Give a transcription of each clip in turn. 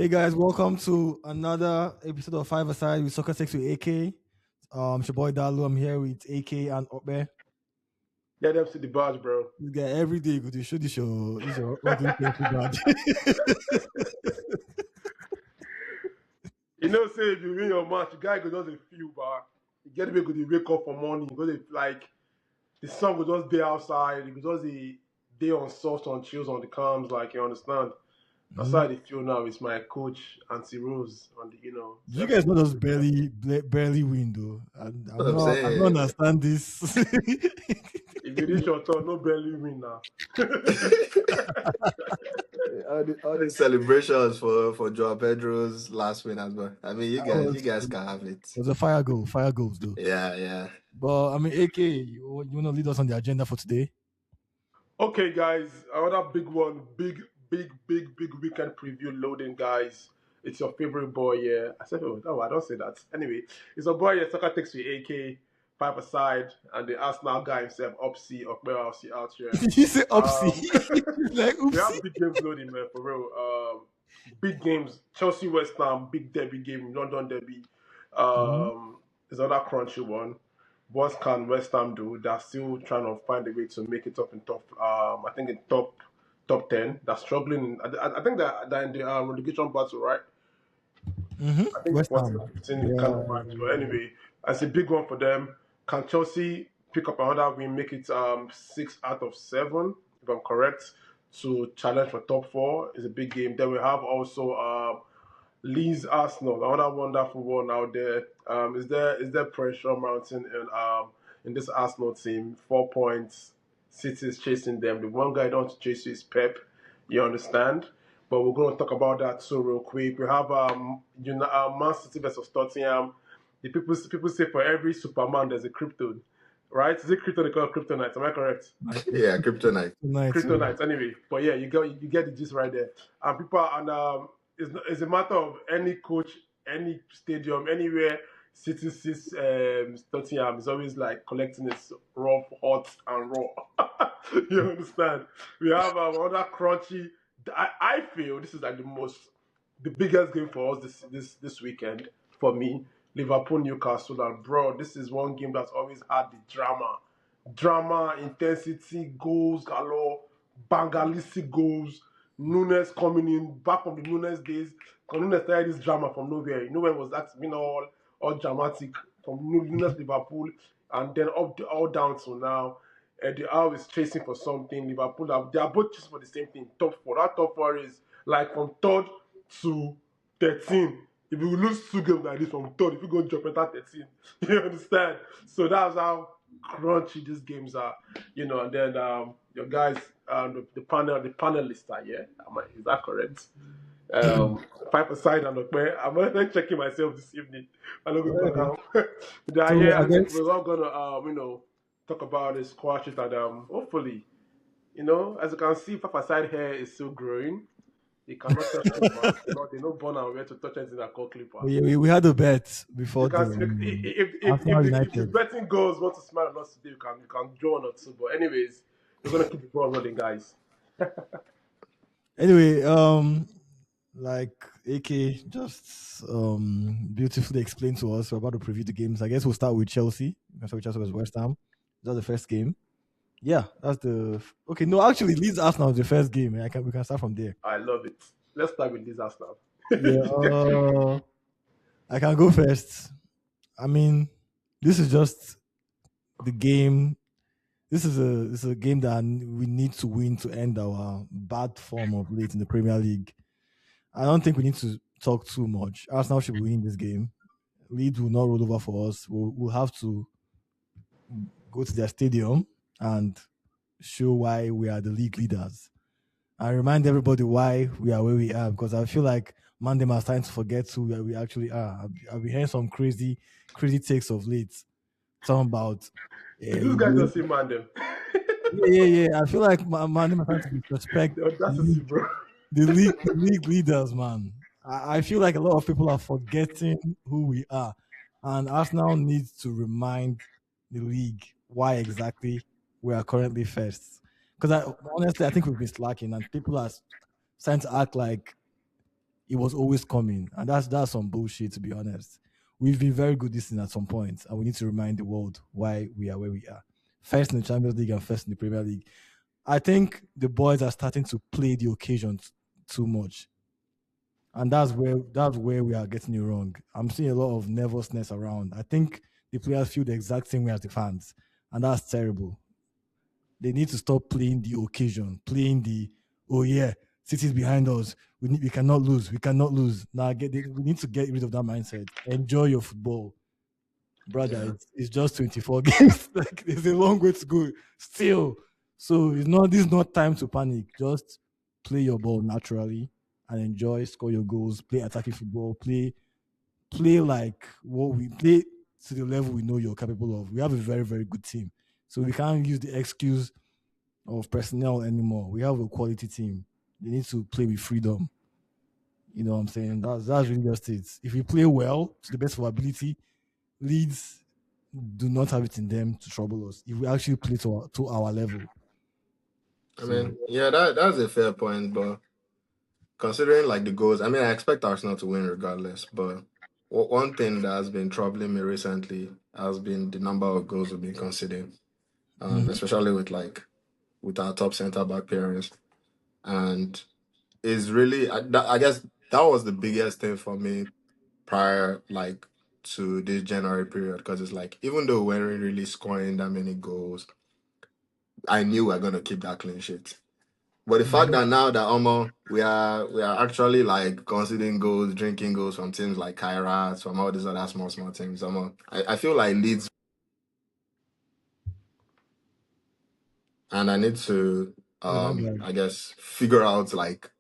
Hey guys, welcome to another episode of Five Aside with Soccertakes with AK. It's your boy Dalu. I'm here with AK and Obe. Let them see the badge, bro. This guy every day go to show this your ugly painful badge. Say if you win your match, the guy go just a feel, but you get me go to wake up for morning, go to like the sun go just day outside, it go just a day on soft on chills on the cams, like you understand. That's how they feel now. It's my coach, Auntie Rose, on the You guys not just barely win though. What I'm I don't saying. understand this. If you reach your turn, no barely win now. All these celebrations for Joao Pedro's last win as well. I mean, you guys can have it. It was a fire goals though. Yeah. But I mean, AK, you want to lead us on the agenda for today? Okay, guys, another big one, big weekend preview loading, guys. It's your favorite boy, yeah. I said, oh, I don't say that. Anyway, it's a boy, yeah, Soccertakes with AK, Five Aside, and the Arsenal guy himself, Upsy, Upsy out here. You say Upsy? Like, we have big games loading, man, for real. Big games, Chelsea West Ham, big derby game, London derby. There's another crunchy one. What can West Ham do? They're still trying to find a way to make it up in top. I think in top 10. They're struggling. I think they're in the relegation battle, right? I think West 14 Ham. or 15 kind of match. But anyway, it's a big one for them. Can Chelsea pick up another win, make it 6 out of 7, if I'm correct, to challenge for top 4? It's a big game. Then we have also Leeds Arsenal, another wonderful one out there. Is there pressure mounting in this Arsenal team? 4 points. City is chasing them. The one guy don't chase you is Pep. You understand? But we're going to talk about that too real quick. We have Man City versus Tottenham. The people say for every Superman there's a Krypton, right? Is it Krypton they call Kryptonite? Am I correct? Yeah, Kryptonite. Kryptonite. Anyway, but yeah, you get the gist right there. And people it's a matter of any coach, any stadium, anywhere City sees Tottenham is always like collecting its rough, hot, and raw. You understand? We have another crunchy. I feel this is like the biggest game for us this weekend for me. Liverpool, Newcastle, and bro, this is one game that's always had the drama, intensity, goals galore, bangalistic goals. Nunes coming in back from the Nunes days. Nunes started this drama from nowhere. You know when was that all dramatic from Nunes Liverpool and then all down to now. They are always chasing for something. Liverpool they are both chasing for the same thing. Top 4. That top 4 is like from 3rd to 13. If you lose 2 games like this from 3rd, if you go drop enter 13, you understand? So that's how crunchy these games are, and then your guys, the panelists are here. Is that correct? 5 aside and I'm not checking myself this evening. I'm not going to talk they are here, and we're all gonna talk about this, squash it, and hopefully, as you can see, 5 aside hair is still growing. They cannot touch clipper. They don't born and where to touch anything that call clipper. We had a bet before if the betting goes want to smile on us today, you can draw one or two. But anyways, we're gonna keep the ball rolling, guys. Anyway, like AK just beautifully explained to us, we're about to preview the games. I guess we'll start with Chelsea. Chelsea was West Ham. That's the first game. Yeah, that's the okay. No, actually, Leeds Arsenal is the first game. We can start from there. I love it. Let's start with Leeds Arsenal. Yeah, I can go first. I mean, this is just the game. This is a game that we need to win to end our bad form of late in the Premier League. I don't think we need to talk too much. Arsenal should be winning this game. Leeds will not roll over for us. We'll have to go to their stadium and show why we are the league leaders. I remind everybody why we are where we are, because I feel like Mandem are starting to forget who we actually are. I've been hearing some crazy takes of late. Talking about you guys don't see Mandem. Yeah. I feel like Mandem are trying to disrespect the league leaders, man. I feel like a lot of people are forgetting who we are, and Arsenal needs to remind the league why exactly we are currently first. Because honestly, I think we've been slacking, and people are starting to act like it was always coming, and that's some bullshit to be honest. We've been very good this season at some point, and we need to remind the world why we are where we are. First in the Champions League and first in the Premier League. I think the boys are starting to play the occasion too much, and that's where we are getting it wrong. I'm seeing a lot of nervousness around. I think the players feel the exact same way as the fans, and that's terrible. They need to stop playing the occasion, playing the oh yeah, City's behind us. We cannot lose. We cannot lose. Now we need to get rid of that mindset. Enjoy your football, brother. Yeah. It's just 24 games. Like there's a long way to go still. So this is not time to panic. Just play your ball naturally and enjoy, score your goals, play attacking football, play like what we play to the level we know you're capable of. We have a very, very good team. So we can't use the excuse of personnel anymore. We have a quality team. They need to play with freedom. You know what I'm saying? That's really just it. If we play well to the best of our ability, Leeds do not have it in them to trouble us. If we actually play to our level. I So mean, yeah, that's a fair point, but considering like the goals, I mean, I expect Arsenal to win regardless. But one thing that has been troubling me recently has been the number of goals we've been conceding, mhm. especially with our top centre back pairings, and is really I guess that was the biggest thing for me prior like to this January period because it's like even though we weren't really scoring that many goals, I knew we were gonna keep that clean sheet. But the fact Mhm. that now that we are actually like conceding goals, drinking goals from teams like Kyrat, from all these other small teams, I feel like Leeds, and I need to Oh my bad. I guess figure out like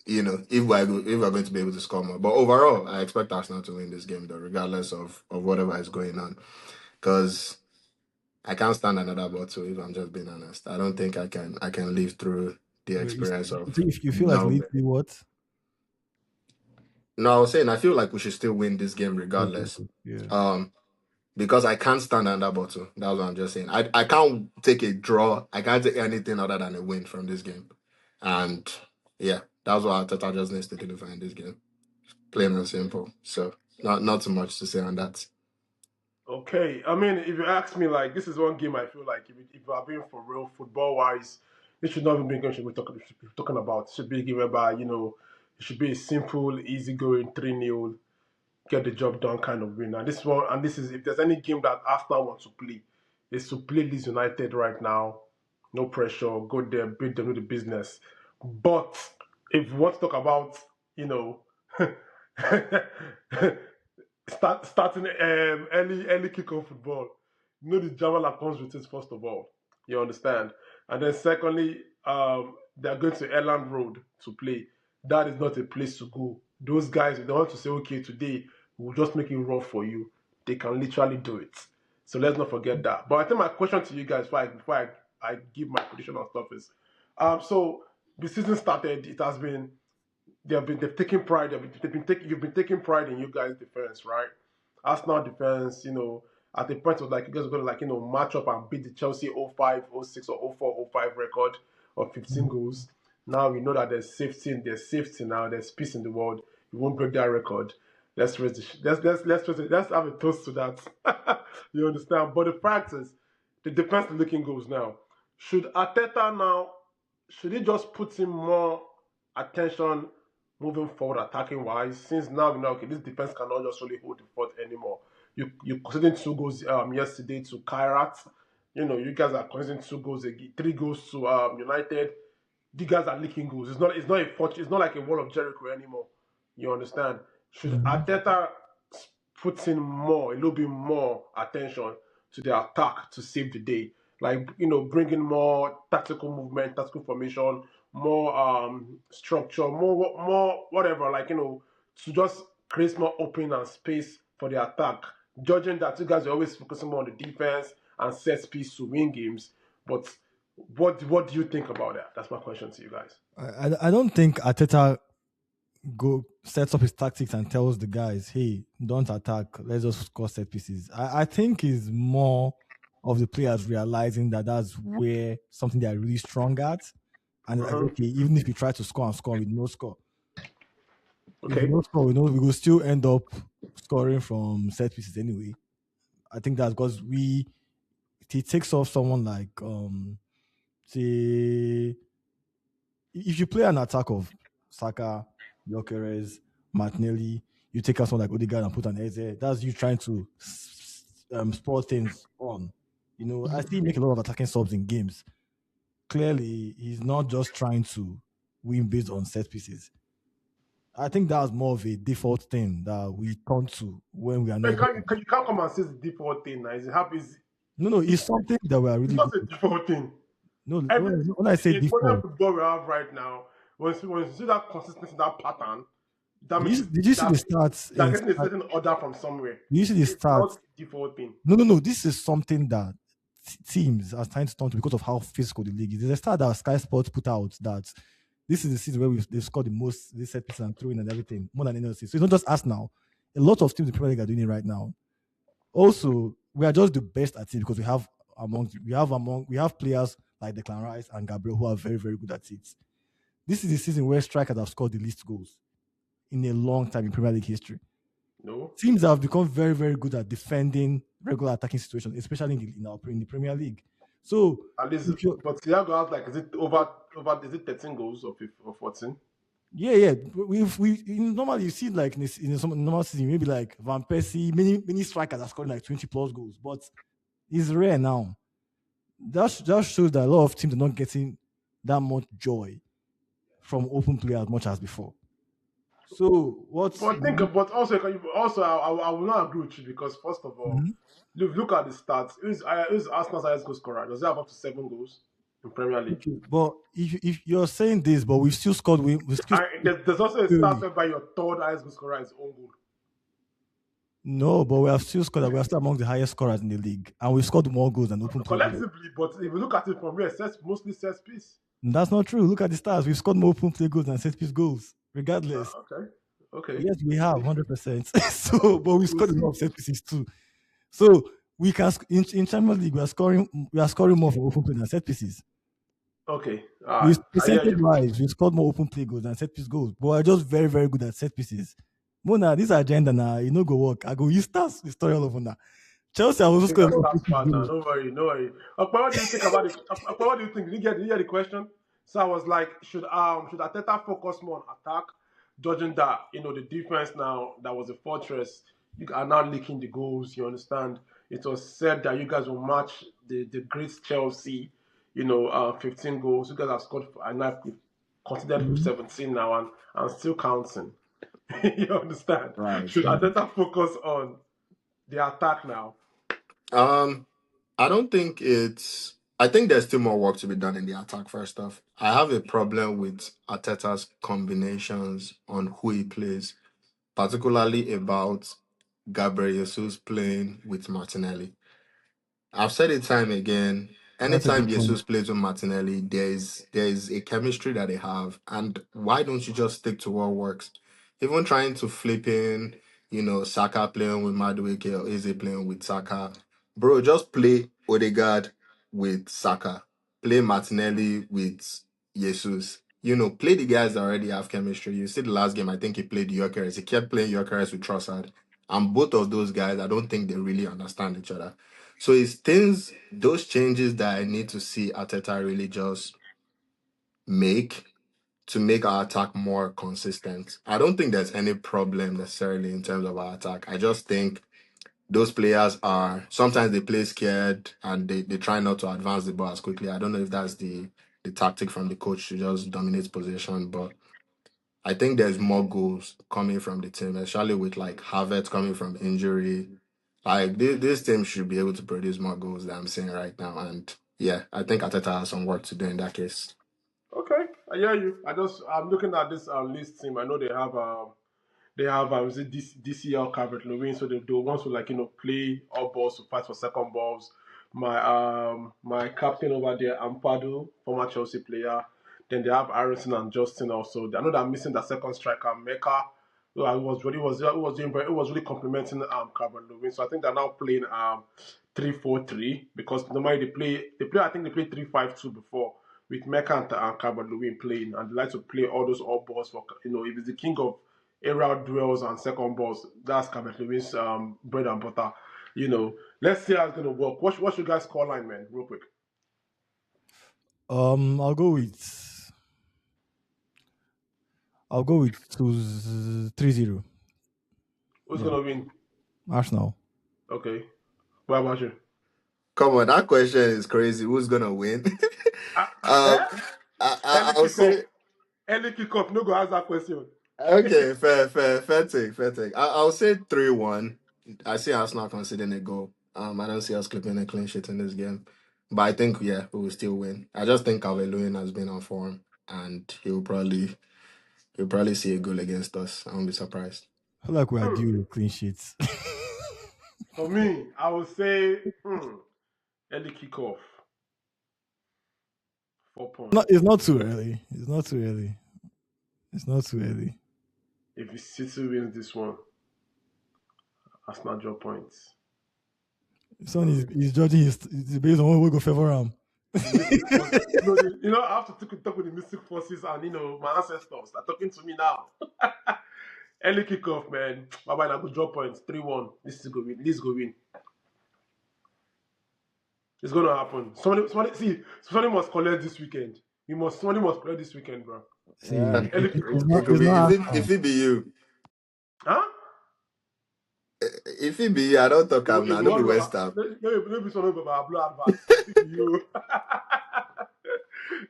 if we're going to be able to score more. But overall, I expect Arsenal to win this game though, regardless of whatever is going on, because I can't stand another bottle. If I'm just being honest, I don't think I can live through the Wait, experience of you feel like no. Leeds did what? No, I was saying I feel like we should still win this game Okay, regardless. okay. Yeah. Um, because I can't stand under bottle. That's what I'm just saying. I can't take a draw. I can't take anything other than a win from this game. And yeah, that's what Arteta just needs to deliver in this game. Plain and simple. So not too much to say on that. Okay, I mean, if you ask me, like, this is one game I feel like if we are being for real, football wise, this should not even be a game should be talking about. It should be a game whereby, it should be a simple, easygoing 3-0, get the job done kind of win. And this is, if there's any game that Arsenal wants to play, is to play Leeds United right now. No pressure, go there, beat them, do the business. But if we want to talk about, you know, starting early kickoff football. The drama that comes with it, first of all. You understand? And then secondly, they're going to Elland Road to play. That is not a place to go. Those guys, if they want to say, okay, today we'll just make it rough for you, they can literally do it. So let's not forget that. But I think my question to you guys before I give my prediction on stuff is, so the season started, it has been they've taken pride. You've been taking pride in you guys' defense, right? Arsenal defense, at the point of like you guys are gonna like match up and beat the Chelsea 05, 06 or 04, 05 record of 15 Mhm. goals. Now we know that there's safety now, there's peace in the world. You won't break that record. Let's have a toast to that. You understand? But the fact is, the defense is looking goals now. Should Arteta now should he just put in more attention moving forward attacking wise? Since now we know okay, this defense cannot just really hold the fort anymore. You conceding 2 goals yesterday to Kyrat. You guys are conceding 2 goals, 3 goals to United. You guys are leaking goals. It's not like a wall of Jericho anymore. You understand? Should Mhm. Arteta put in a little bit more attention to the attack to save the day? Like, bring in more tactical movement, tactical formation, more structure, more whatever. Like, to just create more opening and space for the attack. Judging that you guys are always focusing more on the defense and set piece to win games, but what do you think about that? That's my question to you guys. I don't think Ateta go sets up his tactics and tells the guys, "Hey, don't attack. Let's just score set pieces." I think is more of the players realizing that that's where something they are really strong at, and like, Uh-huh. okay, even if you try to score and score with no score, If we Okay. don't score, we will still end up scoring from set pieces anyway. I think that's because it takes off someone like say if you play an attack of Saka, Gyökeres, Martinelli, you take out someone like Odegaard and put an Eze. That's you trying to spur things on. I see him make a lot of attacking subs in games. Clearly, he's not just trying to win based on set pieces. I think that's more of a default thing that we turn to when we are But not good. you can't come and say it's the default thing now. Is it happy? No, no, it's something that we are It's really not good a at. default thing. No, Every when I say in modern default, football we have right now, when you see that consistency, that pattern, that means did you see the that stats they're in getting a certain order from somewhere. did you see the It's not stats? a default thing. No, no, no. This is something that teams are trying to turn to because of how physical the league is. There's a stat that Sky Sports put out that this is the season where they've scored the most this set pieces and throwing and everything, more than any other season. So it's not just us now. A lot of teams in the Premier League are doing it right now. Also, we are just the best at it because we have players like Declan Rice and Gabriel who are very, very good at it. This is the season where strikers have scored the least goals in a long time in Premier League history. No, Teams have become very, very good at defending regular attacking situations, especially in the Premier League. So, at least. if you But Thiago has like, is it over? Is it 13 goals or 14? yeah, yeah, normally you see like in some normal season, maybe like Van Persie, many strikers are scoring like 20 plus goals, but it's rare now. That shows that a lot of teams are not getting that much joy from open play as much as before. So, what's But but also, I will not agree with you because first of all, Mhm. look at the stats. Who's Arsenal's highest goal scorer? Does he have up to 7 goals in Premier League? Okay, but if you're saying this, but we've still scored, we still And there's also a stat scored. whereby your third highest goal scorer is own goal. No, but we have still scored. We are still among the highest scorers in the league, and we've scored more goals than open play goals. Collectively, but if you look at it from where, mostly set piece. And that's not true. Look at the stars. We've scored more open play goals than set piece goals. Regardless, Okay, okay. yes, we have 100%. So, but we We'll scored a see. lot of set pieces too. So we can in Champions League we are scoring more from open play than set pieces. Okay, We I hear percentage you. wise, we scored more open play goals than set piece goals, but we're just very, very good at set pieces. Mona, this agenda now, go work. I go use stars the story all over now. Chelsea have also Think scored that a lot of starts set piece part now. goals. Don't worry, no worry. Okay, what do you think about it? Okay, what do you think? Did you get the question? So I was like, should Arteta focus more on attack, judging that the defense now that was a fortress, you are now leaking the goals. You understand? It was said that you guys will match the great Chelsea. 15 goals. You guys have scored and I've considered with Mhm. 17 now and still counting. You understand? Right. Should Arteta focus on the attack now? Um, I don't think it's. I think there's still more work to be done in the attack. First off, I have a problem with Arteta's combinations on who he plays, particularly about Gabriel Jesus playing with Martinelli. I've said it time again. That's a Anytime good point. Jesus plays with Martinelli, there's a chemistry that they have. And why don't you just stick to what works? Even trying to flip in, Saka playing with Madueke or Eze playing with Saka. Bro, just play Odegaard with Saka. Play Martinelli with Jesus. Play the guys that already have chemistry. You see the last game, I think he played Gyökeres. He kept playing Gyökeres with Trossard. And both of those guys, I don't think they really understand each other. So it's those changes that I need to see Arteta really just make to make our attack more consistent. I don't think there's any problem necessarily in terms of our attack. I just think those players are sometimes they play scared and they try not to advance the ball as quickly. I don't know if that's the tactic from the coach to just dominate possession, but I think there's more goals coming from the team, especially with like Havertz coming from injury. Like this team should be able to produce more goals than I'm seeing right now. And yeah, I think Ateta has some work to do in that case. Okay, I hear you. I'm looking at this list team. I know they have is it DCL Carrick Lewin, so they want to like play all balls to fight for second balls. My captain over there, Ampadu, former Chelsea player. Then they have Aronson and Justin also. I know they're missing the second striker, Mecca. So I it was really complimenting Carrick Lewin. So I think they're now playing 3-4-3 because normally I think they played 3-5-2 before with Mecca and Calvert Lewin playing, and they like to play all those all balls for if it's the king of aerial duels and second balls. That's Calvert Lewin's bread and butter. Let's see how it's gonna work. What's your guys' score line, man? Real quick. I'll go with 3-0 Who's Yeah, gonna win? Arsenal. Okay. What about you? Come on, that question is crazy. Who's gonna win? um, Eh? Early I'll kickoff. say Early kickoff. No go ask that question. okay, fair take, fair take. I'll say 3-1. I see Arsenal conceding a goal. I don't see us clipping a clean sheet in this game, but I think yeah, we will still win. I just think Calvert-Lewin has been on form, and he'll probably see a goal against us. I won't be surprised. I feel like we are due with clean sheets. For me, I would say early kickoff. 4 points. It's not too early. It's not too early. It's not too early. If City wins this one, Arsenal drop points. Son is judging his based on what we go favor him. The mystic forces. I have to talk with the mystic forces and my ancestors. They're talking to me now. Early kickoff, man. Bye bye. Now go drop points. 3-1. This is go win. This go win. It's gonna happen. Somebody must collect this weekend. Somebody must collect this weekend, bro. See, Early It, kickoff. it could it's be not if Arsenal. it be you. Huh? If it be you, I don't talk am now. Don't be West Ham. Maybe someone go by blue advert. You.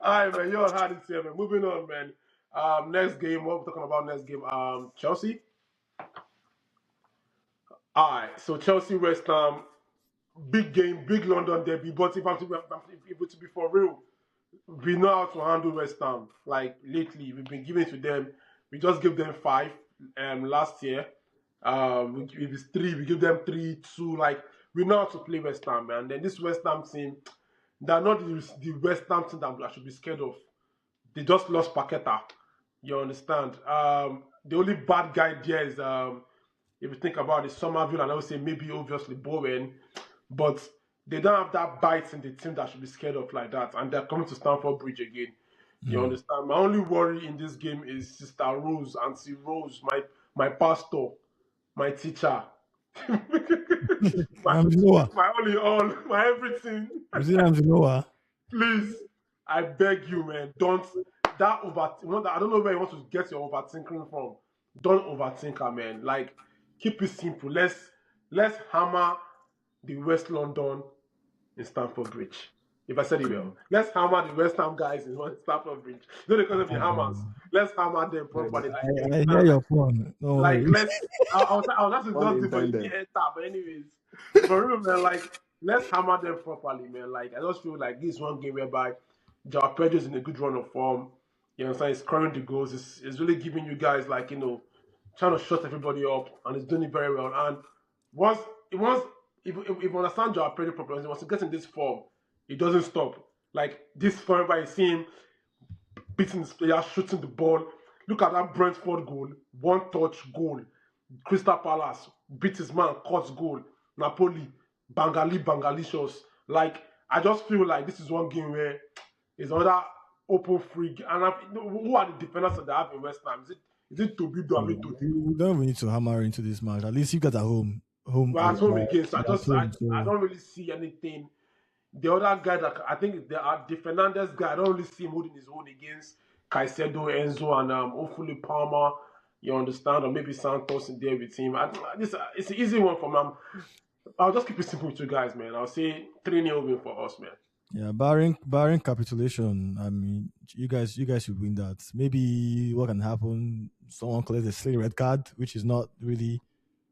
All right, man. You're hard this year, man. Moving on, man. Next game. What we're talking about next game? Chelsea. All right. So Chelsea West Ham, big game, big London derby. But if to be for real, we know how to handle West Ham. Like lately, we've been giving it to them. We just gave them 5 last year. If it's 3, we give them 3-2. Like we know how to play West Ham, man. Then this West Ham team, they're not the West Ham team that I should be scared of. They just lost Paqueta. You understand? The only bad guy there is if you think about it, Somerville, and I would say maybe obviously Bowen, but they don't have that bite in the team that should be scared of like that, and they're coming to Stamford Bridge again. You understand? My only worry in this game is Sister Rose, Auntie Rose, my pastor, my teacher, my Ramsey Noah. my only all, my everything. You see Ramsey Noah? Please, I beg you, man, don't I don't know where you want to get your overthinking from. Don't overthink her, man. Like, keep it simple. Let's hammer the West London in Stamford Bridge. If I said it well, let's hammer the West Ham guys in Stamford Bridge. Not because of the hammers. Let's hammer them properly. Like, you I hear understand? your phone. Don't Like, worry. I was actually Pun just do for the intended. enter, but anyways, for real, man, like, let's hammer them properly, man. Like, I just feel like this one game whereby Joao Pedro's in a good run of form. You know what I'm saying? He's scoring the goals. It's really giving you guys, like, trying to shut everybody up, and he's doing it very well. And once if you understand Joao Pedro properly, once he gets in this form, he doesn't stop. Like, this form, by seeing beating his player, shooting the ball. Look at that Brentford goal, one touch goal. Crystal Palace beat his man, cuts goal. Napoli, Bangalicious. Like, I just feel like this is one game where it's another open free. And who are the defenders that they have in West Ham? Is it Tobido or Todi? We don't even need to hammer into this match. At least you guys are home. We're at home again, so You're at home, I so don't really see anything. The other guy that I think the Fernandez guy, I don't really see him holding his own against Caicedo, Enzo, and hopefully Palmer. You understand, or maybe Santos in there with him. It's an easy one for me. I'll just keep it simple with you guys, man. I'll say 3-0 win for us, man. yeah, barring capitulation, I mean, you guys should win that. Maybe what can happen? Someone collects a silly red card, which is not really,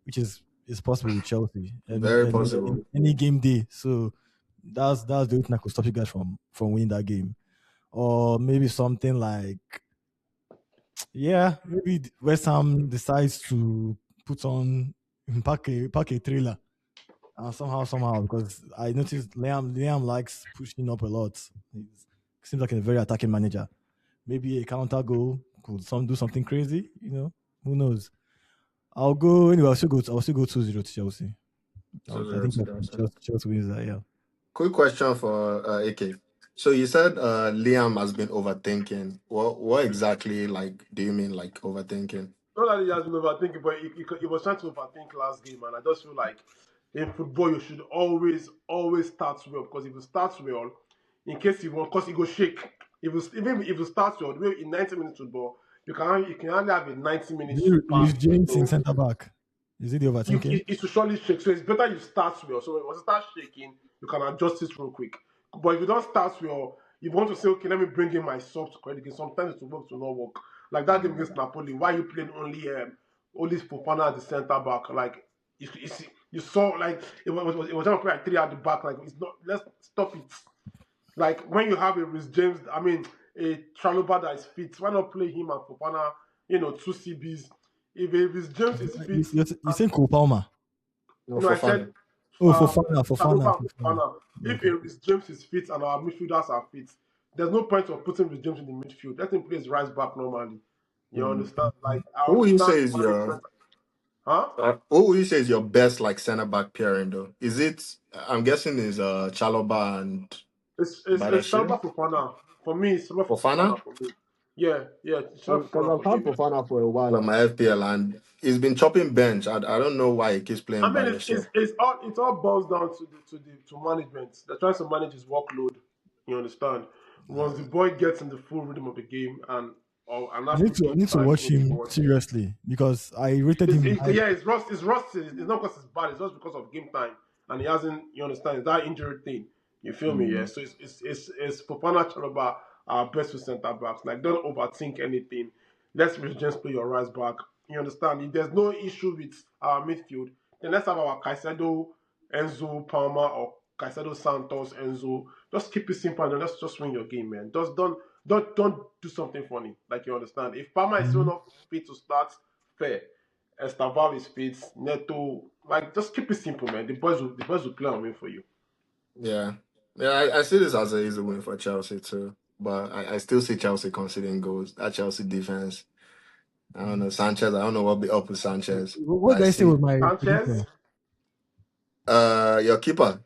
which is possible with Chelsea. Very possible. Any game day. So that's the only thing that could stop you guys from winning that game. Or maybe something like, yeah, maybe West Ham decides to put on pack a trailer. Somehow, because I noticed Liam likes pushing up a lot. He seems like a very attacking manager. Maybe a counter goal could do something crazy. Who knows? I'll go anyway. I'll still go 2-0 to Chelsea. I 2-0 think to Chelsea. Chelsea wins that. Yeah. Quick question for AK. So you said Liam has been overthinking. What exactly do you mean like overthinking? not that he has been overthinking, but he was trying to overthink last game, and I just feel like in football you should always start well because if you start well, in case you want, because it go shake. Even if you start well, in 90 minutes football, you can only have a 90 minutes pass. Is James in So centre back? Is it the overthinking? it should surely shake. So it's better you start well. So once it starts shaking, you can adjust it real quick. But if you don't start well, you want to say, okay, let me bring in my soft credit game. Sometimes it will work, to not work. Like that game against Napoli, why you playing only Fofana at the centre back? Like you saw like it was trying to play like three at the back. Like it's not. Let's stop it. Like when you have a Rhys James, I mean a Chaluba that is fit, why not play him and Fofana? Two CBs. If a Rhys James is fit, You're saying Cole Palmer? No, I for said fun. Oh, Fofana. Chaluba and Fofana. If a Rhys James is fit and our midfielders are fit, there's no point of putting Rhys James in the midfield. Let him play his right back normally. You understand? Like I Who would you say understand is the your management. Huh? who would you say is your best like center back pairing though? Is it? I'm guessing is Chaloba and It's Badashir? Chaluba Fofana. For me, it's Chaluba Fofana? Fofana for me. Yeah, it's Chaluba Because Fofana I've for me, had man. Fofana for a while on my FPL and he's been chopping bench. I don't know why he keeps I playing mean, Badashir. it all boils down to management. They're trying to manage his workload. You understand? Once the boy gets in the full rhythm of the game and I that need free to I kick need to starts watch moving him forward. seriously because I rated him high. Yeah, it's rusty. It's not because it's bad. It's just because of game time, and he hasn't. You understand? It's that injury thing. You feel me? Yeah. So it's Fofana Chalobah, our best two centre backs. Like, don't overthink anything. Let's just play your right back. You understand? If there's no issue with our midfield, then let's have our Caicedo, Enzo, Palmer, or Caicedo, Santos, Enzo. Just keep it simple and then let's just win your game, man. Just don't do something funny. Like, you understand? If Palmer is still Mhm. not fit to start, fair. Estaval is fit, Neto. Like, just keep it simple, man. The boys will play and win for you. Yeah. Yeah, I see this as a easy win for Chelsea too. But I still see Chelsea conceding goals. That Chelsea defense. I don't know. Sanchez, I don't know what be up with Sanchez. What I did I say see was my Sanchez, prediction? your keeper.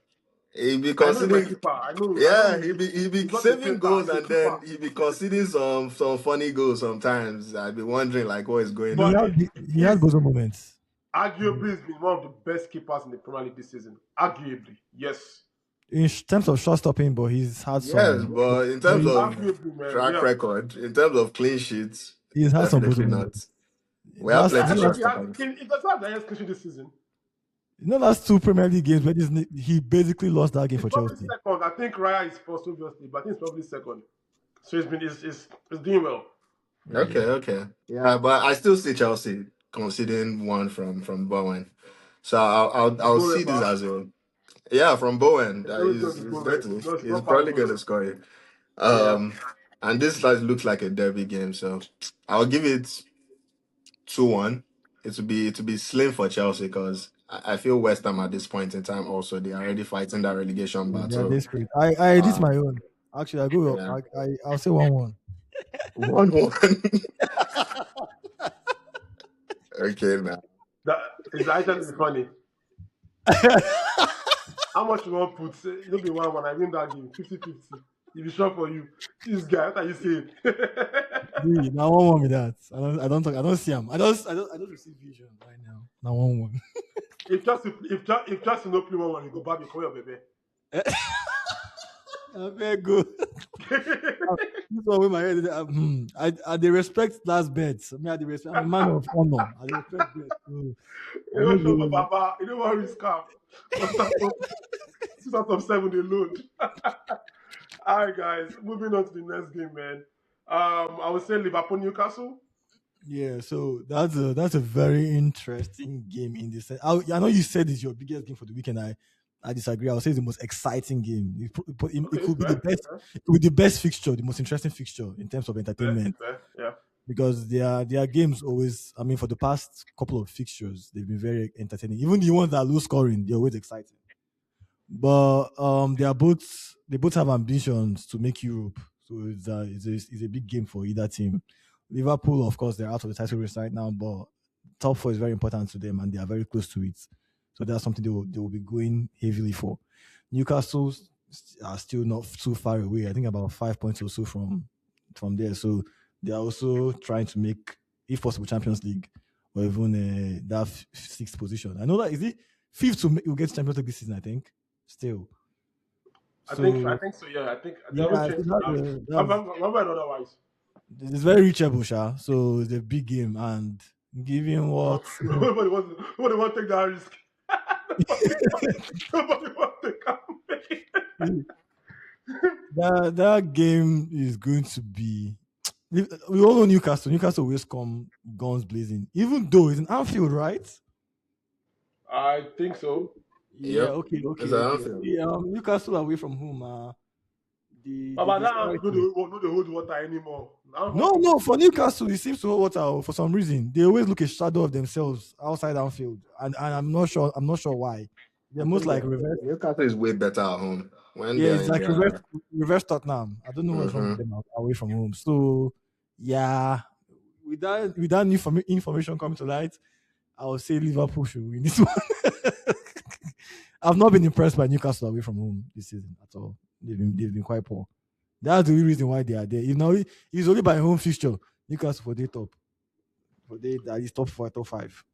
He be I know he's my conceding. keeper. I know Yeah, he be he's not a saving painter. goals He's a and then keeper. he be conceding some funny goals sometimes. I be wondering like what is going He But on. had he had he's bozo moments. arguably he's been one of the best keepers in the Premier League this season. Arguably, yes. In terms of shot stopping, but he's had Yes, some. but in But terms of Arguably, man. track Yeah. record, in terms of clean sheets, he's had some bozo definitely not. moments. We have Last plenty I shot think stoppers. he does have the highest clean sheet this season. last two Premier League games where he basically lost that game He's for probably Chelsea. second. I think Raya is first, obviously, but I think he's probably second. So he's doing well. Okay, Yeah. okay. Yeah, but I still see Chelsea conceding one from Bowen. So I'll see this Goalkeeper, as a yeah from Bowen. it's always going to be He's goal, going man. to No, it's he's not past probably goal. going to score it. Yeah. And this like looks like a derby game, so I'll give it 2-1. It will be slim for Chelsea because I feel West Ham at this point in time also they are already fighting that relegation Yeah, they are battle. desperate. I did Uh, my own. Actually, I go. yeah, I'll say 1-1. 1-1. Okay, man. That is actually funny. How much you want put? It'll be 1-1. I win that game 50-50. If it's short for you, this guy, what are you saying? Now 1-1 with that. I don't talk. I don't see him. I don't receive vision right now. Now 1-1. if just no play 1-1, you go back, you call your baby. I very good. This one with my head. I they respect last bets. I mean, I dey respect. I'm a man of honor. I dey respect bets. So I You don't don't show for go. Baba. You don't want risk cap. 6 out of 7 they load. All right, guys. Moving on to the next game, man. I would say Liverpool Newcastle. Yeah, so that's a very interesting game in this. I know you said it's your biggest game for the weekend. I disagree. I would say it's the most exciting game. It Okay, could be the fair, best. fair, It could be the best fixture, the most interesting fixture in terms of fair, entertainment fair. Yeah. because their games always. I mean, for the past couple of fixtures, they've been very entertaining. Even the ones that are low scoring, they're always exciting. But they both have ambitions to make Europe. So it's a big game for either team. Liverpool, of course, they're out of the title race right now, but top four is very important to them and they are very close to it. So that's something they will be going heavily for. Newcastle are still not too far away. I think about 5 points or so from there. So they are also trying to make if possible, Champions League or even that sixth position. I know that is it fifth to will get Champions League this season. I think still. I So think so. Yeah, I think they haven't yeah, so changed it now. Remember otherwise. it's very reachable, Sha. So it's a big game, and given what Nobody want to take that risk. Nobody want to take that game is going to be. We all know Newcastle. Newcastle always come guns blazing, even though it's an Anfield, right? I think so. Yeah. Yep. Okay. It's Okay. an Okay. Anfield. Yeah. Newcastle away from home. The But that hand disparity. no they hold water anymore. Now No, Anfield. no. For Newcastle, it seems to hold water for some reason. They always look a shadow of themselves outside Anfield, and I'm not sure. I'm not sure why. They're I most think like reverse. Newcastle is way better at home when Yeah, they're it's in like their. reverse Tottenham. I don't know what's wrong with Hmm. them away from home. So yeah, with that new information coming to light, I would say Liverpool should win this one. I've not been impressed by Newcastle away from home this season at all. They've been quite poor. That's the only reason why they are there. If now it's only by home fixture, Newcastle for the top, for the at least top four, top five.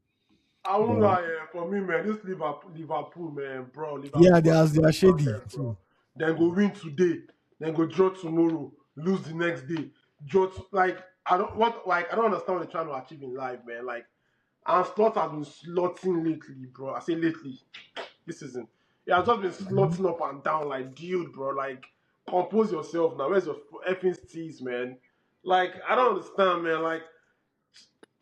I won't But lie, for me, man, this Liverpool, man, bro, yeah, Liverpool they are are they are shady nonsense, bro. too. Then go win today, then go draw tomorrow, lose the next day. Like I don't understand what they're trying to achieve in life, man. Like, and Slot has been slotting lately, bro. I say lately, this season. He has just been Mhm. slotting up and down, like, dude, bro. Like, compose yourself now. Where's your effing steez, man? Like, I don't understand, man. Like,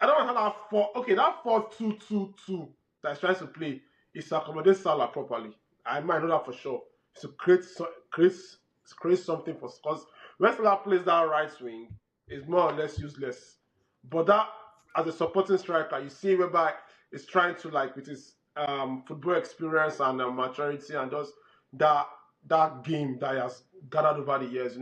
I don't know how that that 4-2-2-2 that's trying to play is to accommodate Salah properly. I might know that for sure. It's to create something for because when Salah plays that right wing, it's more or less useless. But that as a supporting striker, you see whereby it's trying to like with his football experience and maturity and just that that game that he has gathered over the years,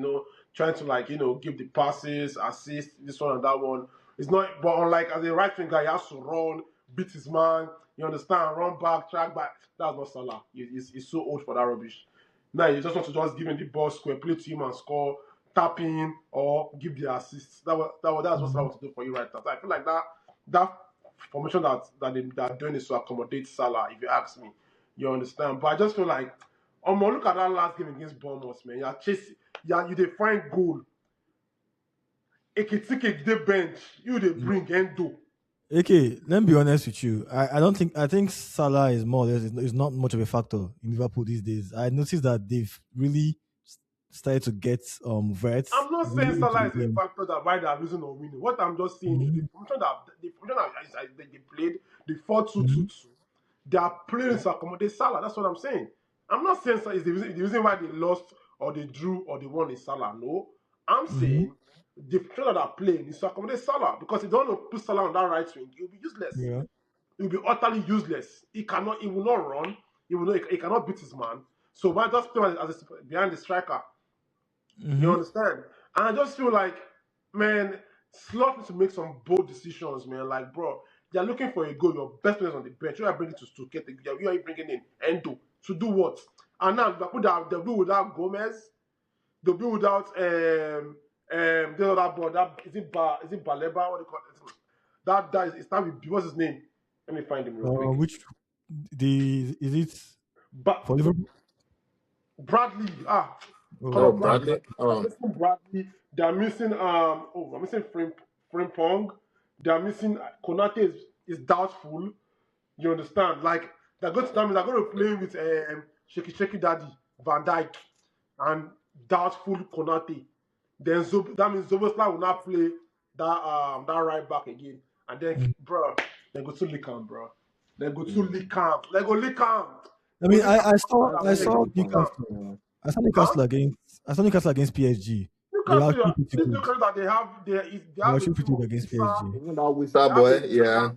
trying to like give the passes, assist this one and that one. It's not, but unlike as a right winger, he has to run, beat his man. You understand? Run back, track back. That's not Salah. He's so old for that rubbish. Now you just want to just give him the ball, square play to him and score, tap in or give the assists. That's what Salah Mhm. wants to do for you right now. So I feel like that formation they are doing is to accommodate Salah. If you ask me, you understand. But I just feel like, look at that last game against Bournemouth, man. You're chasing, you they find goal. Ekitike dey bench, you they bring Endo. Okay, let me be honest with you. I don't think I think Salah is more or less is not much of a factor in Liverpool these days. I noticed that they've really started to get vets I'm not saying really into Salah the is a game. factor that why they are losing or winning. What I'm just saying is Mhm. the formation that they played, the 4-2-2-2, Mhm. they are playing to accommodate Salah. That's what I'm saying. I'm not saying Salah is the reason why they lost or they drew or they won is Salah. No. I'm Mhm. saying the formation that are playing is to accommodate Salah because if they want to put Salah on that right wing, he'll be useless. Yeah. He'll be utterly useless. He will not run. He cannot beat his man. So why just play behind the striker? You Mhm. understand? And I just feel like, man, Slot needs to make some bold decisions, man. Like, bro, they're looking for a goal. Your best players on the bench. You are bringing to get the you are bringing in Endo to do what? And now they'll be without Gomez. They'll be without the other boy. That is it Baleba? What do you call it? That is that with what's his name? Let me find him real quick. Which the is it But for Liverpool? Bradley, Oh, Oh, Conor okay. Bradley. Bradley. They're Oh, missing Bradley. They're missing I'm missing Frimpong. They're missing Konate is doubtful. You understand? Like they're going to play with Shaky Daddy, Van Dyke, and doubtful Konate. Then that means Zobosla will not play that right back again. And then Mhm. bro, they go to Lickam, bro. They go to mm. Lickam. They go Lickam. I Go mean, Lickam. I saw I I think saw it's fun. Lickam. Newcastle. Yeah. Huh? I saw Newcastle against PSG. They were Newcastle, actually pretty this good. Newcastle that they They were have a actually pretty team good of against Issa, PSG. Isn't that Wisa they have a boy? Issa, Yeah.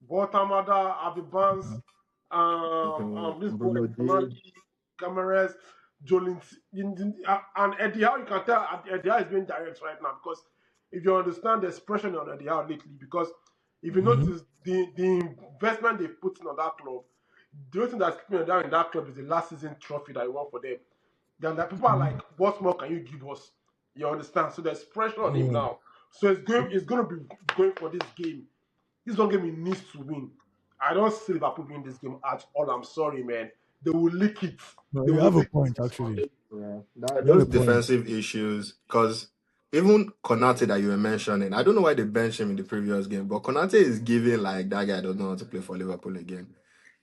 Baltamada, Abby Barnes, this boy, Bruno G. Konate, Cameras, Jolint, and Eddie Howe, you can tell Eddie Howe is being direct right now because if you understand the expression on Eddie Howe lately, because if you Hmm. notice the investment they put in on that club, the only thing that's keeping them down in that club is the last season trophy that he won for them. Then that people are like, what more can you give us? You understand? So there's pressure on him Yeah. now. So it's going to be going for this game. This one game he needs to win. I don't see Liverpool win this game at all. I'm sorry, man. They will lick it. No, They you will have a lick point it. actually. Yeah, You have those a point. defensive issues, because even Konate that you were mentioning, I don't know why they benched him in the previous game, but Konate is giving like that guy doesn't know how to play for Liverpool again.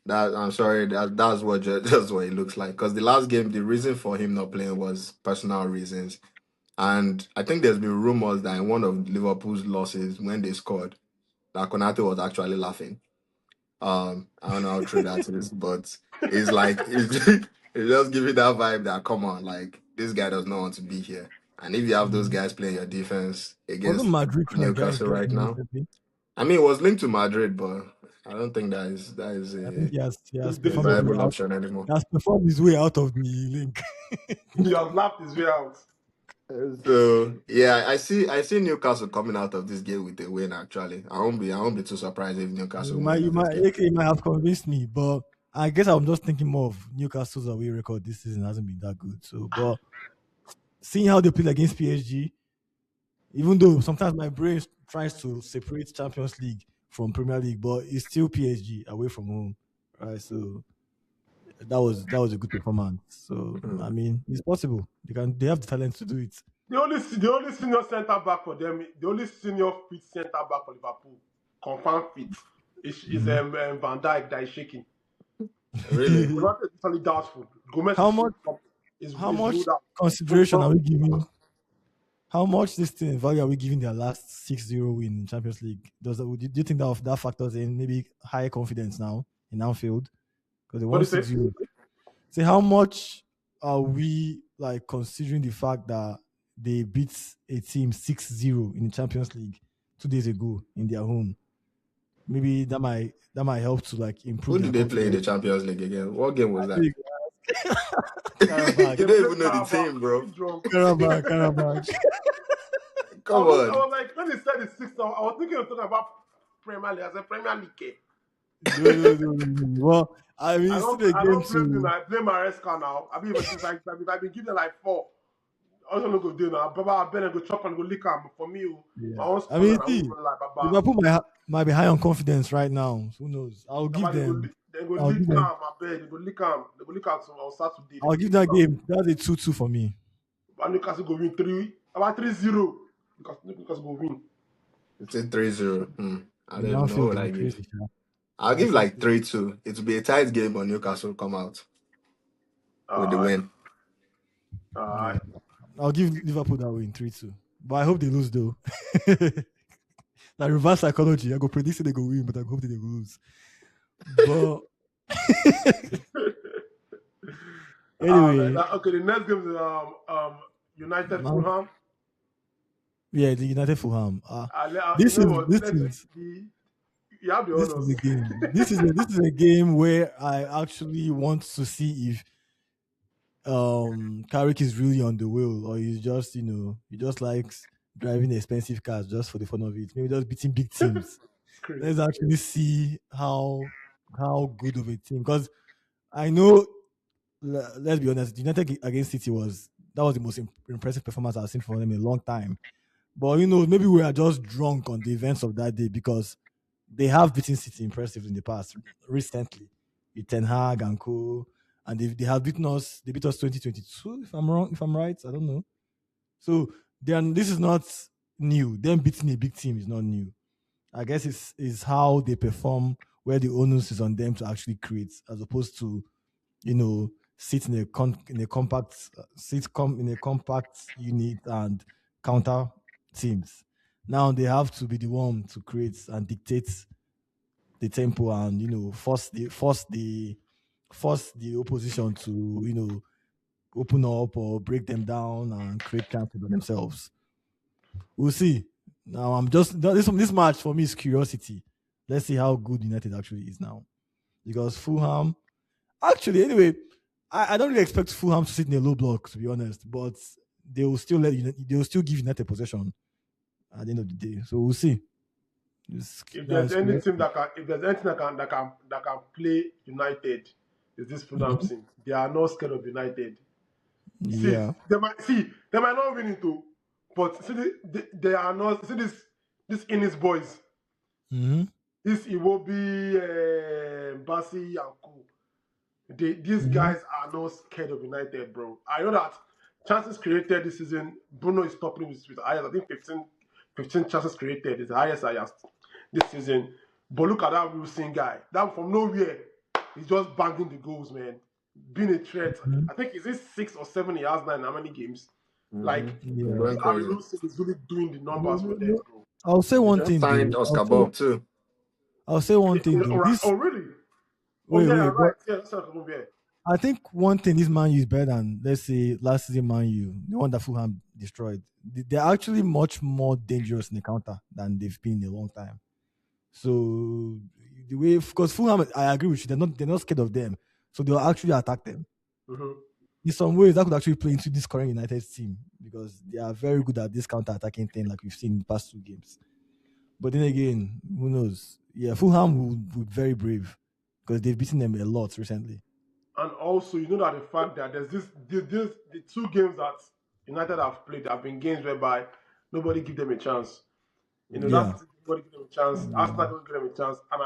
That I'm sorry, that's what that's what it looks like. Because the last game, the reason for him not playing was personal reasons, and I think there's been rumors that in one of Liverpool's losses when they scored, that Konate was actually laughing. I don't know how true that is, but it's like it's just giving that vibe that come on, like this guy does not want to be here. And if you have those Mm. guys playing your defense Wasn't against Madrid trying to Newcastle get right him now, recently? I mean it was linked to Madrid, but I don't think that is I think he has This a performed is his way viable out. option anymore. He has performed his way out of the link. he has laughed his way out. So yeah, I see Newcastle coming out of this game with a win. Actually, I won't be too surprised if Newcastle You win might, you this might, game. AK might have convinced me, but I guess I'm just thinking more of Newcastle's away record this season hasn't been that good. So, but seeing how they played against PSG, even though sometimes my brain tries to separate Champions League from Premier League, but it's still PSG away from home, right? So that was a good performance. So Hmm. I mean, it's possible. They have the talent to do it. The only senior centre back for them, the only senior fit centre back for Liverpool, confirmed fit, is Mhm. Van Dijk that is shaking. Really? Konate is totally doubtful. Gomez how is much how is much ruled out. So consideration are we giving? How much this thing value are we giving their last 6-0 win in Champions League? Do you think that factors in maybe higher confidence now in Anfield because they what do won you say? 6-0? Say how much are we like considering the fact that they beat a team 6-0 in the Champions League 2 days ago in their home? Maybe that might help to like improve Who their did they play in the confidence. Champions League again? What game was I that? think Karabakh, You They don't played even know the Carabao. team, Are bro. you drunk? Karabakh. Come on. I was like, when he said it's 6, I was thinking of talking about Premier League. I said Premier League. Eh. No, no, no, no, no. Well, I mean, it's still a I game don't blame him. to. I blame Maresca now. I mean, if I've been giving like 4, I was gonna go do now. Baba, I better go chop and go lick him. For me, Yeah, my own I squad, mean, and I won't see, even lie, Baba. Liverpool might be high on confidence right now. Who knows? I'll give Baba, them. they go I'll give lick him. them. I beg. They go lick him. They go lick him on Saturday. I'll They give go lick that him. game. That's a 2-2 for me. And Newcastle go win 3. About 3-0. Newcastle go win. It's a 3-0. I In don't even know Anfield, what it'll I be give. crazy. Sha. I'll I give think like 3-2. It will be a tight game, but Newcastle come out with the Alright. win. yeah. Alright. I'll give Liverpool that win 3-2. But I hope they lose though. Like reverse psychology. I go predict they go win, but I hope they go lose. But Man. anyway, Okay, the next game is United man, Fulham. yeah, the United Fulham. You This know is what? this Let me is you have the this is honors. a game. This is a game where I actually want to see if Carrick is really on the wheel or he's just he just likes driving expensive cars just for the fun of it. Maybe just beating big teams. It's crazy. Let's actually see how good of a team because I know. Let's be honest, United against City was the most impressive performance I've seen from them in a long time. But maybe we are just drunk on the events of that day because they have beaten City impressively in the past, recently, with Ten Hag and Co. And they have beaten us. They beat us 2022, if I'm wrong, if I'm right, I don't know. So this is not new. Them beating a big team is not new. I guess it's how they perform, where the onus is on them to actually create, as opposed to sit in a compact in a compact unit and counter teams. Now they have to be the one to create and dictate the tempo and force the opposition to open up or break them down and create chances for themselves. We'll see. Now I'm just this match for me is curiosity. Let's see how good United actually is now because Fulham. Actually, anyway, I don't really expect Fulham to sit in a low block, to be honest, but they will still they will still give United possession at the end of the day. So we'll see. If there's That's any curious. team if there's anything that can play United, is this Fulham Mhm. team. They are not scared of United. See, Yeah. they might not win it too, But see, they are not. See this Innis boys. Mm-hmm. This Iwobi, Basi, and Co. These Mm-hmm. guys are not scared of United, bro. I know that chances created this season, Bruno is topping with the highest. I think 15 chances created is the highest this season. But look at that Wilson guy. That from nowhere, he's just banging the goals, man. Being a threat. I think is it 6 or 7 he has now in how many games? Mm-hmm. Like Yeah. Going Harry crazy. Wilson is really doing the numbers for them, bro. I'll say We one just thing signed though. Oscar Bob too. I'll say one thing All though. right. This Oh, really? Oh, wait, yeah, wait, but right. Yeah, that's not yeah. I think one thing this Man U is better than, let's say, last season Man U, the one that Fulham destroyed. They're actually much more dangerous in the counter than they've been in a long time. So the way, because Fulham, I agree with you, they're not scared of them, so they'll actually attack them. Mm-hmm. In some ways, that could actually play into this current United team because they are very good at this counter attacking thing, like we've seen in the past 2 games. But then again, who knows? Yeah, Fulham will be very brave because they've beaten them a lot recently. And also, you know that the fact that there's the 2 games that United have played have been games whereby nobody give them a chance. You know, Yeah. that's nobody give them a chance. Arsenal don't give them a chance, and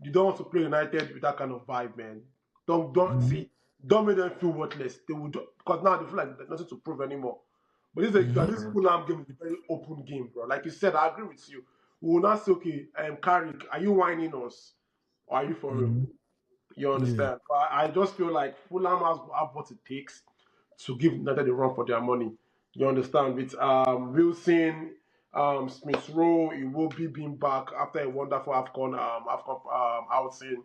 you don't want to play United with that kind of vibe, man. Don't Mhm. see, don't make them feel worthless. They would because now they feel like there's nothing to prove anymore. But this Mhm. Fulham game is a very open game, bro. Like you said, I agree with you. We will not say, okay, Carrick, are you whining us, or are you for real? Mhm. You Yeah. understand? But I just feel like Fulham has have what it takes to give United a run for their money. You understand? With Wilson, Smith Rowe, Iwobi being back after a wonderful AFCON outing.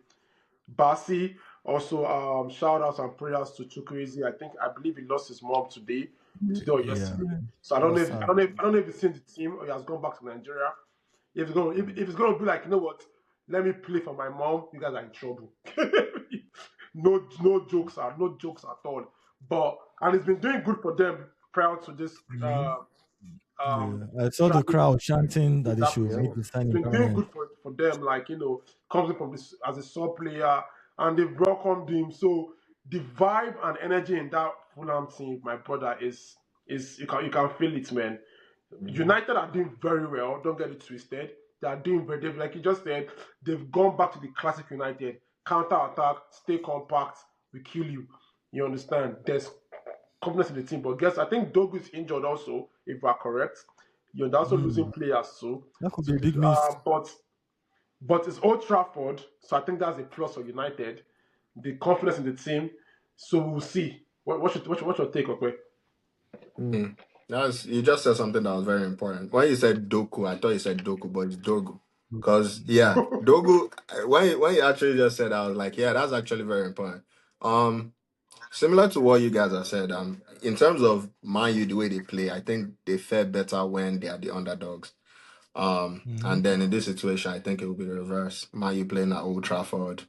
Basi also shout outs and prayers to Chukwueze. I believe he lost his mom today or Yeah, yesterday. man. So I don't know That's if I sad. don't know if I don't know if he's seen the team or he has gone back to Nigeria. If it's gonna be like, you know what, let me play for my mom, you guys are in trouble. No jokes at all. But and it's been doing good for them prior to this Mhm. um Yeah. I saw the tragic crowd chanting that they should exactly. Yeah. make So the it's signing been doing permanent. good for them, like comes in from this as a sub player, and they've welcomed him. So the vibe and energy in that Fulham team, my brother, is you can feel it, man. Mm-hmm. United are doing very well. Don't get it twisted. They are doing very, like you just said, they've gone back to the classic United counter attack, stay compact, we kill you. You understand? There's confidence in the team, but guess I think Dogu is injured also, if we're correct. They're also losing Mm. players too. That could So, be a big miss. but it's Old Trafford, so I think that's a plus for United. The confidence in the team. So we'll see. What's your take, okay? Mm. That's you just said something that was very important. When you said Doku, I thought you said Doku, but it's Dogu. Cause yeah, Dogu. When you actually just said, I was like, yeah, that's actually very important. Um, Similar to what you guys have said. In terms of Man U, the way they play, I think they fare better when they are the underdogs. Mhm. And then in this situation, I think it will be the reverse. Man U playing at Old Trafford.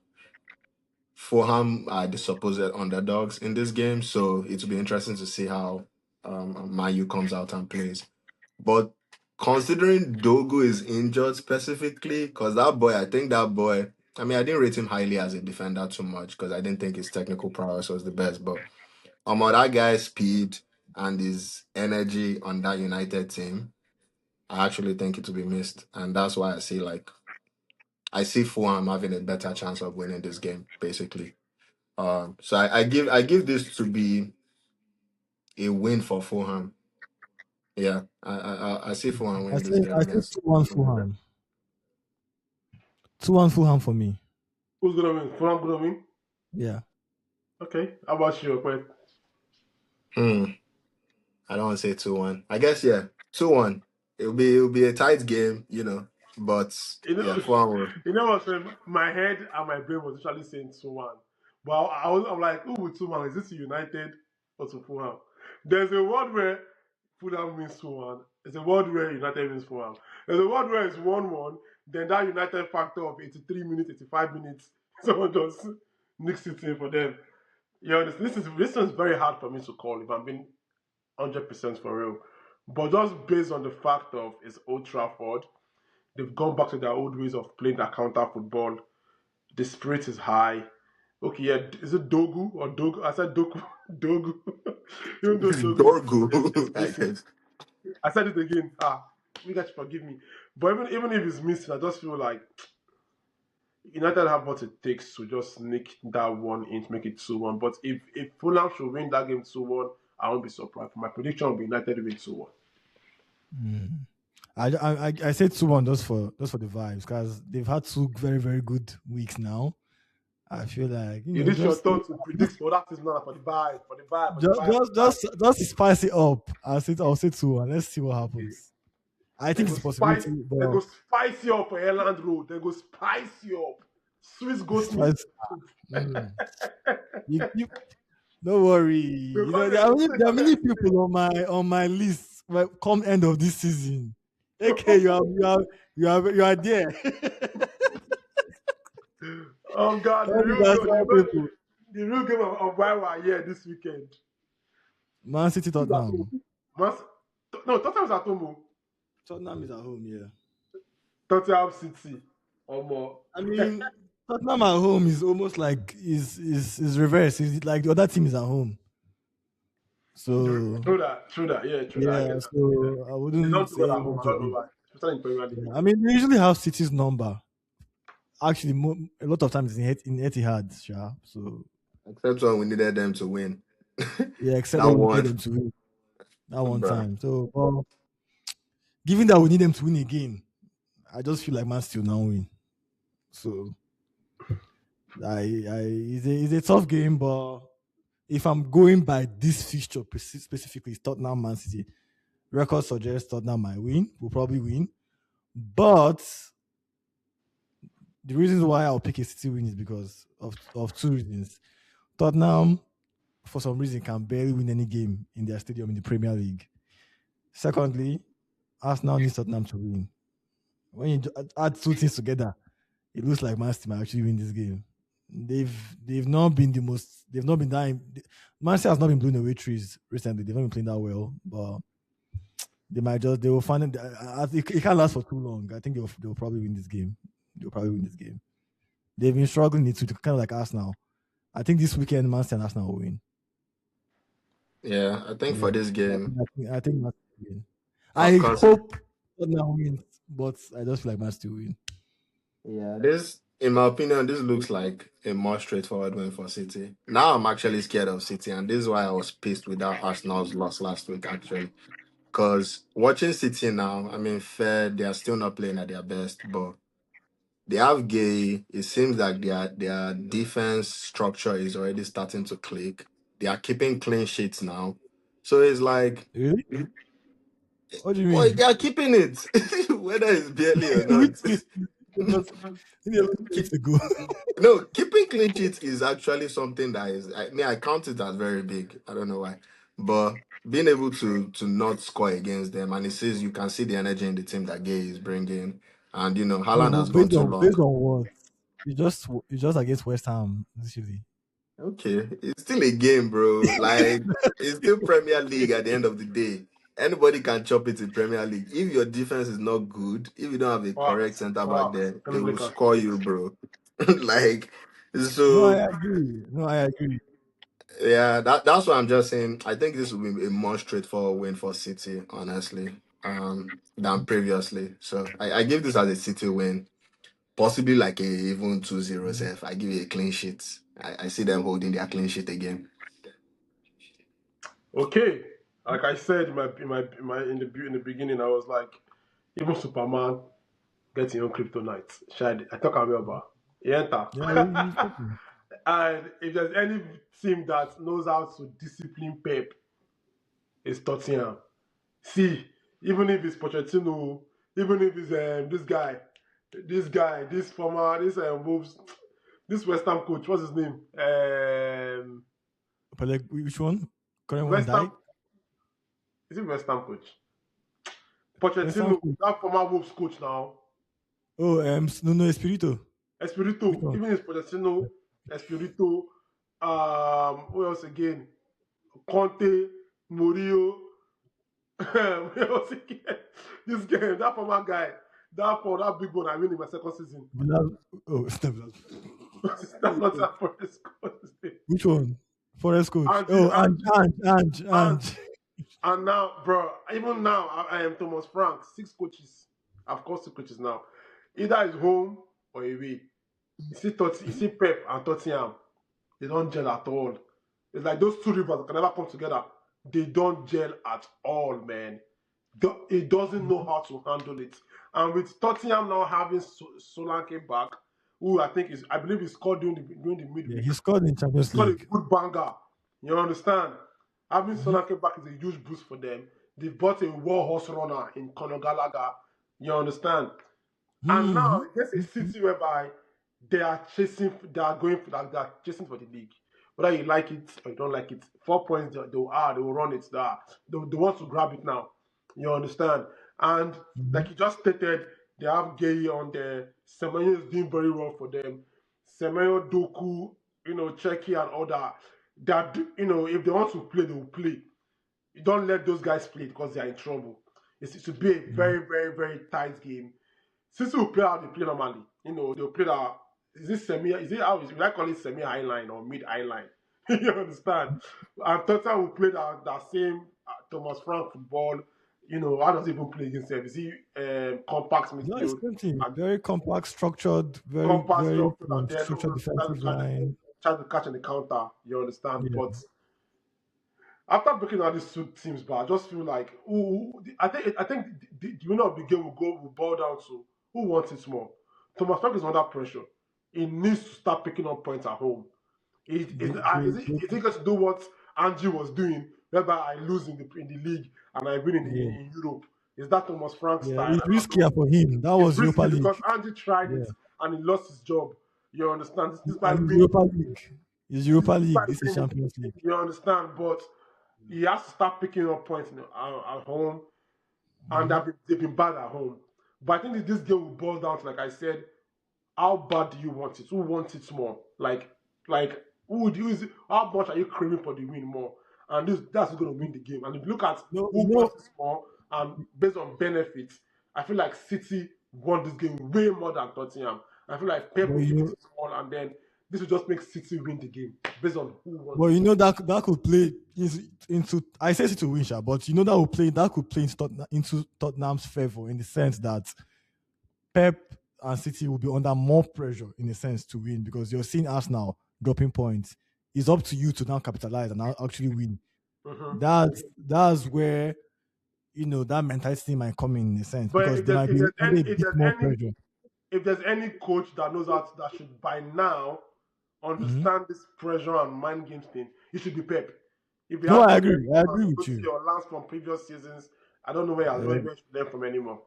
Fulham are the supposed underdogs in this game, so it will be interesting to see how Man U comes out and plays. But considering Dogu is injured specifically, because that boy, I think that boy, I mean, I didn't rate him highly as a defender too much because I didn't think his technical prowess was the best. But that guy's speed and his energy on that United team, I actually think it will be missed. And that's why I see Fulham having a better chance of winning this game, basically. So I give this to be a win for Fulham. Yeah, I see Fulham I winning say this game I say against. 2-1 Fulham. 2-1 Fulham for me. Who's gonna win? Fulham gonna win? Yeah. Okay. How about you, okay? Hmm. I don't want to say 2-1. I guess yeah, 2-1. It'll be a tight game. But You yeah, know, Fulham will. you know what? My head and my brain was actually saying 2-1, but I'm like, who will 2-1? Is this United or to Fulham? There's a world where Fulham wins 2-1. There's a world where United wins 4-1. There's a world where it's 1-1. Then that United factor of 83 minutes, 85 minutes, someone just nicks it in for them. You understand? This is very hard for me to call if I'm being 100% for real. But just based on the fact of it's Old Trafford, they've gone back to their old ways of playing that counter football. The spirit is high. Okay, yeah, is it Dogu or Dogu? I said Dogu. Dogu. Even though Dogu is Dorgu, I missing. guess. I said it again. You guys forgive me. But even if it's missing, I just feel like United have what it takes to just nick that 1 inch, make it 2-1. But if Fulham should win that game 2-1, I won't be surprised. My prediction will be United win 2-1. Mm. I said 2-1 just for the vibes because they've had two very very good weeks now. I feel like It is your turn to predict for that is not for the buy, for the buy, for the buy, for the buy. just to spice it up. I'll say 2-1. Let's see what Okay. happens. I They think go it's a spice, possibility, they but go spice you up for Elland Road. They go spice you up. Swiss goat meat. spice. Mm. You don't worry. They You call know it there are a many, steak there are and many a steak. people on my list. Come end of this season. Okay, you are there. Oh God, the All these real God, Arsenal people. the real game of why we're here this weekend. Man City, Who's at home? Tottenham. Mas- no, Tottenham's at home. Oh. Tottenham is at home. Yeah. Tottenham City. Or more. I mean, Tottenham at home is almost like is reverse. Is like the other team is at home. So True that, yeah, true that. I yeah, get that. I get that. so I They wouldn't don't do well say at home. I much of don't know it. why. Especially in Premier League. Yeah, I mean, they usually have City's number. Actually, a lot of times in Etihad, sure. So Except when we needed them to win. yeah, except That when we need one, them to win that one bruh. time. So, well, given that we need them to win again, I just feel like Man City will now win. So, it's a tough game, but if I'm going by this fixture specifically, it's Tottenham Man City. Record suggests Tottenham might win. Will probably win, but the reasons why I'll pick a City win is because of two reasons. Tottenham, for some reason, can barely win any game in their stadium in the Premier League. Secondly, Arsenal needs Tottenham to win. When you add two things together, it looks like Man City might actually win this game. They've not been the most. They've not been that. Man City has not been blowing away trees recently. They've not been playing that well, but they will find it. It can't last for too long. I think they'll probably win this game. They'll probably win this game. They've been struggling it to kind of like Arsenal. I think this weekend Man City and Arsenal will win. Yeah, I think Yeah, for this game, I think Man City will win. I'll I consider. hope Tottenham wins, but I just feel like Man City will win. Yeah, this, in my opinion, this looks like a more straightforward win for City. Now I'm actually scared of City, and this is why I was pissed with that Arsenal's loss last week, actually. Because watching City now, I mean, fair, they are still not playing at their best, but they have Gay. It seems like their defense structure is already starting to click. They are keeping clean sheets now. So it's like, Really? What do you boy, mean? they are keeping it, whether it's barely or Which not. game? Because in the 11 minutes ago. No, keeping clean sheets is actually something that is. I mean, I count it as very big. I don't know why, but being able to not score against them, and it says you can see the energy in the team that Gay is bringing, and No, Haaland but has gone too long. based on what? You just against West Ham, literally. Okay, it's still a game, bro. Like it's still Premier League at the end of the day. Anybody can chop it in Premier League. If your defense is not good, if you don't have a correct Facts. center back Facts. there, they Premier will League are score shit. you, bro. Like No, I so. agree. No, I agree. Yeah, that's what I'm just saying. I think this will be a more straightforward win for City, honestly, than previously. So I give this as a City win, possibly like a even 2-0 F. I give it a clean sheet. I see them holding their clean sheet again. Okay. Like I said in the beginning, I was like, even Superman gets your own kryptonite. Shad, I talk about he enter. Yeah, you've spoken. And if there's any team that knows how to discipline Pep, it's Tottenham. See, even if it's Pochettino, even if it's Wolves, this West Ham coach, what's his name? But like, which one? Current one West died. Ham, is it West Ham coach? West Ham Pochettino, coach. that former Wolves coach now. Oh, no, Espirito. Which Espirito, one? even if Pochettino, Espirito, who else again? Conte, Murillo, who else again? This game, that former guy, that big one I win in my second season. Oh, it's not Villas. That's not that Forest coach. Which one? Forest coach. Angie, Oh, Ange. And And now, bro, even now, I am Thomas Frank. 6 coaches. I've got 6 coaches now. Either it's home or away. You see Pep and Tottenham. They don't gel at all. It's like those two rivers can never come together. They don't gel at all, man. It doesn't know how to handle it. And with Tottenham now having Solanke back, who I believe he scored during the Yeah, he midweek. scored in He Champions scored a League. good banger. You understand? Having Mm-hmm. Solanke back is a huge boost for them. They've bought a war horse runner in Conor Gallagher. You understand? And now there's a Mm-hmm. city whereby they are chasing for the league. Whether you like it or you don't like it, 4 points they will run it. They want to grab it now. You understand? And Mm-hmm. like you just stated, they have Gay on there. Semenyo is doing very well for them. Semenyo, Doku, Cheki and all that. That if they want to play, they will play. You don't let those guys play because they are in trouble. It should be a very, very, very tight game. Since we play how they play normally, they'll play that. Is it how I call it semi high line or mid high line? You understand? And Tottenham will play that same Thomas Frank football. How does he even play against them? Is he compact No, it's midfield plenty. and Very compact, structured, very, compact very structure and then structured defensive line. try to catch on the counter? You understand? Yeah, But after breaking out these 2 teams, but I just feel like I think the winner of the game will boil down to who wants it more. Thomas Frank is under pressure. He needs to start picking up points at home. Is he going to do what Angie was doing, whereby I lose in the league and I win yeah, in Europe? Is that Thomas Frank yeah. style? It's I don't know. riskier for him. That It's was Europa risky League. because Angie tried Yeah, it and he lost his job. You understand? This might and it's win. Europa League. It's Europa This League. might This is win. Champions League. You understand? But he has to start picking up points at home, and Mm-hmm. they've been bad at home. But I think this game will boil down to, like I said, how bad do you want it? Who wants it more? Like how much are you craving for the win more? And that's who's going to win the game. And if you look at No, who wants it more, and based on benefits, I feel like City won this game way more than Tottenham. I feel like Pep but will keep you it small, and then this will just make City win the game based on who But wants you it. know that could play into I say it to win, sha, but you know that could play into Tottenham's favor in the sense that Pep and City will be under more pressure in a sense to win because you're seeing Arsenal dropping points. It's up to you to now capitalize and now actually win. Mhm. That's where that mentality might come in a sense But because they might be under a bit more pressure. if there's any coach that knows that should by now Mhm. understand this pressure and mind games thing, it should be Pep. If he No, hasn't I learned agree. I from agree with Ancelotti you. or Lance from previous seasons, I don't know where he should learn from anymore.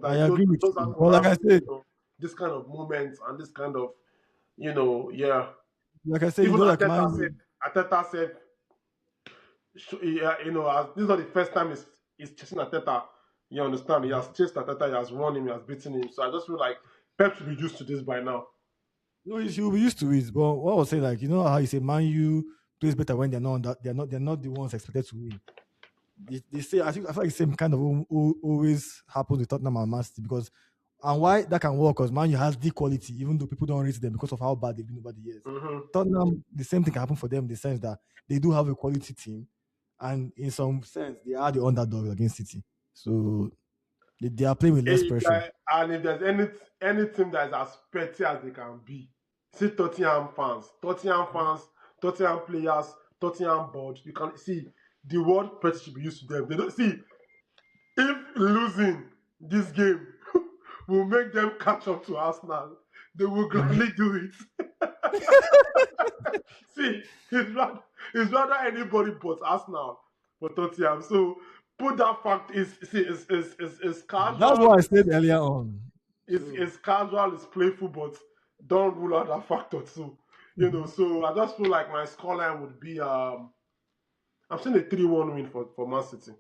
I He agree with knows how you. to But like I handle said, this kind of moments and this kind of yeah. Even like man, Arteta said, this is not the first time he's chasing Arteta. You understand? He has chased Arteta, he has won him, he has beaten him. So I just feel like Pep should be used to this by now. no, you'll be used to it. But what I was saying, like, how you say Man U plays better when they're not on that, they're not the ones expected to win. They say I feel like the same kind of always happens with Tottenham and Man City because and why that can work because Man U has the quality, even though people don't rate them because of how bad they've been over the years. Mm-hmm. Tottenham, the same thing can happen for them in the sense that they do have a quality team, and in some sense they are the underdog against City. So they are playing with less pressure. And if there's any team that is as petty as they can be, see Tottenham players, Tottenham board, you can see the word petty should be used to them. They don't see if losing this game will make them catch up to Arsenal, they will Mhm. gladly do it. See, it's rather anybody but Arsenal for Tottenham. So put that fact is That's casual, what I said earlier on. So is casual, is playful, but don't rule out that factor too. mhm. So I just feel like my scoreline would be I'm saying a 3-1 win for Man City.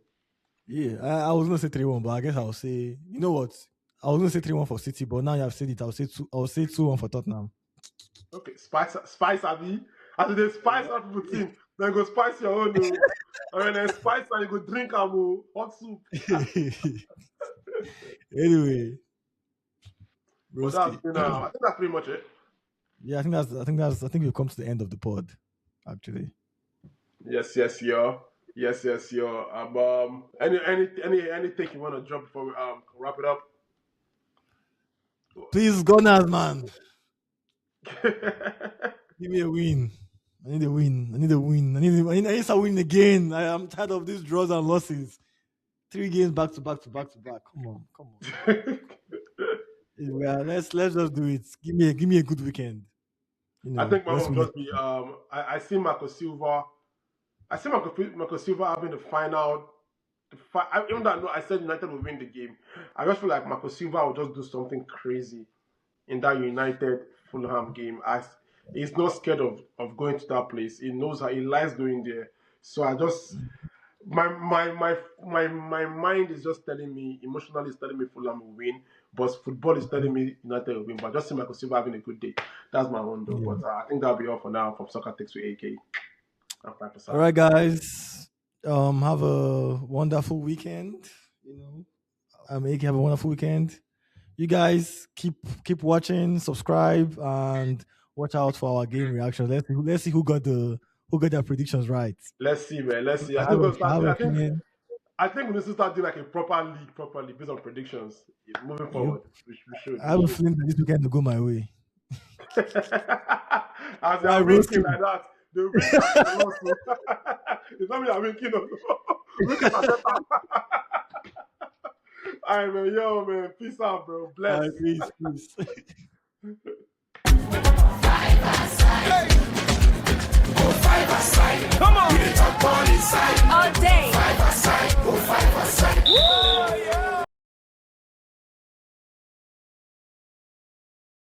Yeah, I was gonna say 3-1, but I guess I'll say you know what? I was gonna say 3-1 for City, but now you have said it, I'll say 2-1 for Tottenham. Okay, spice Abi. As they spice out people team, then go spice your own. And when they spice and you go drink hot soup. Anyway, But that's Broski. been I think that's pretty much it. Yeah, I think we've come to the end of the pod, actually. Yes, yeah. Yes, yes, yo. Any take you want to drop before we wrap it up? Please, Gunners, man, give me a win. I need a win. I need a win. I need to win again. I am tired of these draws and losses. 3 games back to back to back to back. Come on, come on. Yeah, let's just do it. Give me a good weekend. I think mine Let's will win it. just be I see Marco Silva. I see Marco Silva having the final. Even though I know I said United will win the game, I just feel like Marco Silva will just do something crazy in that United Fulham game. As he's not scared of going to that place. He knows how he likes going there. So I just my mind is just telling me emotionally is telling me Fulham will win, but football is telling me United will win. But I just see Michael Silva having a good day. That's my own though. Yeah. But I think that'll be all for now from Soccertakes with AK. I'm All Professor. right, guys. Have a wonderful weekend. Make have a wonderful weekend. You guys keep watching, subscribe, and watch out for our game reactions. Let's see who got their predictions right. Let's see, man. Let's see. I have I I have think a I think feeling. I think we need to start doing like a proper league properly based on predictions. Moving Yep, forward, we should. I have a feeling that this weekend will go my way. As they Why are winking roasting? like that, they wink at the loss. It's not me that winking. Look at that. All right, man. Yo, man. Peace out, bro. All right, Bless. peace.